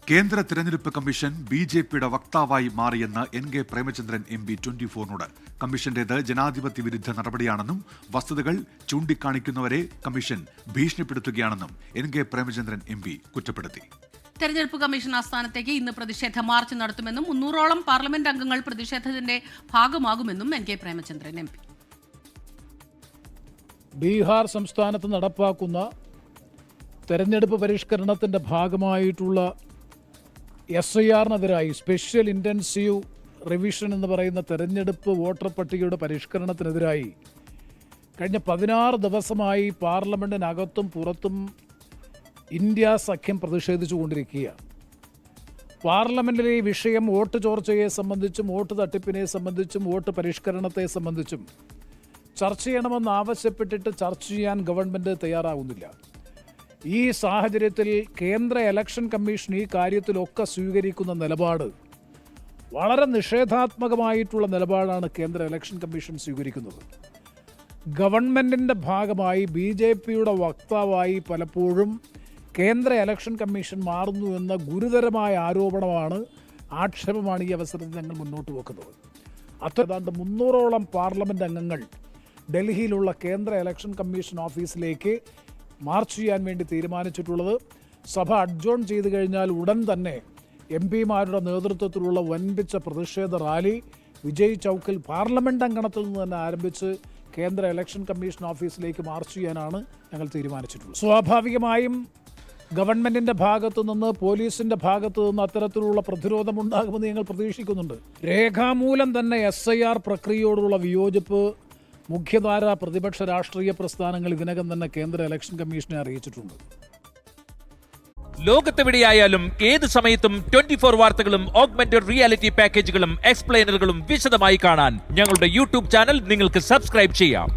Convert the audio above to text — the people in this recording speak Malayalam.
കേന്ദ്ര തെരഞ്ഞെടുപ്പ് കമ്മീഷൻ ബി.ജെ.പിയുടെ വക്താവായി മാറിയെന്ന് എൻ.കെ. പ്രേമചന്ദ്രൻ എം.പി. 24-നോട്. കമ്മീഷന്റേത് ജനാധിപത്യ വിരുദ്ധ നടപടിയാണെന്നും വസ്തുതകൾ ചൂണ്ടിക്കാണിക്കുന്നവരെ കമ്മീഷൻ ഭീഷണിപ്പെടുത്തുകയാണെന്നും എൻ.കെ. പ്രേമചന്ദ്രൻ എം.പി. കുറ്റപ്പെടുത്തി. തെരഞ്ഞെടുപ്പ് കമ്മീഷൻ ആസ്ഥാനത്തേക്ക് ഇന്ന് പ്രതിഷേധ മാർച്ച് നടത്തുമെന്നും 300ഓളം പാർലമെന്റ് അംഗങ്ങൾ പ്രതിഷേധത്തിന്റെ ഭാഗമാകുമെന്നും എൻ.കെ. പ്രേമചന്ദ്രൻ എം.പി. ബീഹാർ സംസ്ഥാനത്ത് നടപ്പാക്കുന്ന തെരഞ്ഞെടുപ്പ് പരിഷ്കരണത്തിന്റെ ഭാഗമായിട്ടുള്ള SIR-നെതിരായി സ്പെഷ്യൽ ഇൻറ്റൻസീവ് റിവിഷൻ എന്ന് പറയുന്ന തെരഞ്ഞെടുപ്പ് വോട്ടർ പട്ടികയുടെ പരിഷ്കരണത്തിനെതിരായി കഴിഞ്ഞ 16 ദിവസമായി പാർലമെന്റിനകത്തും പുറത്തും ഇന്ത്യ സഖ്യം പ്രതിഷേധിച്ചു കൊണ്ടിരിക്കുകയാണ്. പാർലമെന്റിലെ ഈ വിഷയം വോട്ട് ചോർച്ചയെ സംബന്ധിച്ചും വോട്ട് തട്ടിപ്പിനെ സംബന്ധിച്ചും വോട്ട് പരിഷ്കരണത്തെ സംബന്ധിച്ചും ചർച്ച ചെയ്യണമെന്ന് ആവശ്യപ്പെട്ടിട്ട് ചർച്ച ചെയ്യാൻ ഗവൺമെൻറ് തയ്യാറാവുന്നില്ല. ഈ സാഹചര്യത്തിൽ കേന്ദ്ര ഇലക്ഷൻ കമ്മീഷൻ ഈ കാര്യത്തിലൊക്കെ സ്വീകരിക്കുന്ന നിലപാട് വളരെ നിഷേധാത്മകമായിട്ടുള്ള നിലപാടാണ് കേന്ദ്ര ഇലക്ഷൻ കമ്മീഷൻ സ്വീകരിക്കുന്നത്. ഗവൺമെൻറ്റിൻ്റെ ഭാഗമായി BJPയുടെ വക്താവായി പലപ്പോഴും കേന്ദ്ര ഇലക്ഷൻ കമ്മീഷൻ മാറുന്നു എന്ന ഗുരുതരമായ ആക്ഷേപമാണ് ഈ അവസരത്തിൽ ഞങ്ങൾ മുന്നോട്ട് വെക്കുന്നത്. ഏതാണ്ട് 300ഓളം പാർലമെൻറ്റ് അംഗങ്ങൾ ഡൽഹിയിലുള്ള കേന്ദ്ര ഇലക്ഷൻ കമ്മീഷൻ ഓഫീസിലേക്ക് മാർച്ച് ചെയ്യാൻ വേണ്ടി തീരുമാനിച്ചിട്ടുള്ളത്. സഭ അഡ്ജോൺ ചെയ്തു കഴിഞ്ഞാൽ ഉടൻ തന്നെ MP-മാരുടെ നേതൃത്വത്തിലുള്ള വൻപിച്ച പ്രതിഷേധ റാലി വിജയ് ചൗക്കിൽ പാർലമെൻറ്റ് അങ്കണത്തിൽ നിന്ന് തന്നെ ആരംഭിച്ച് കേന്ദ്ര ഇലക്ഷൻ കമ്മീഷൻ ഓഫീസിലേക്ക് മാർച്ച് ചെയ്യാനാണ് ഞങ്ങൾ തീരുമാനിച്ചിട്ടുള്ളത്. സ്വാഭാവികമായും ഗവൺമെൻറ്റിൻ്റെ ഭാഗത്തു നിന്ന് പോലീസിൻ്റെ ഭാഗത്തു നിന്ന് അത്തരത്തിലുള്ള പ്രതിരോധമുണ്ടാകുമെന്ന് ഞങ്ങൾ പ്രതീക്ഷിക്കുന്നുണ്ട്. രേഖാമൂലം തന്നെ SIR പ്രക്രിയയോടുള്ള വിയോജിപ്പ് മുഖ്യധാര പ്രതിപക്ഷ രാഷ്ട്രീയ പ്രസ്ഥാനങ്ങൾ ഇതിനകം തന്നെ കേന്ദ്ര ഇലക്ഷൻ കമ്മീഷനെ അറിയിച്ചിട്ടുണ്ട്. ലോകത്തെവിടെയായാലും ഏത് സമയത്തും 24 വാർത്തകളും ഓഗ്മെന്റഡ് റിയാലിറ്റി പാക്കേജുകളും എക്സ്പ്ലെയിനറുകളും വിശദമായി കാണാൻ ഞങ്ങളുടെ YouTube ചാനൽ നിങ്ങൾക്ക് സബ്സ്ക്രൈബ് ചെയ്യാം.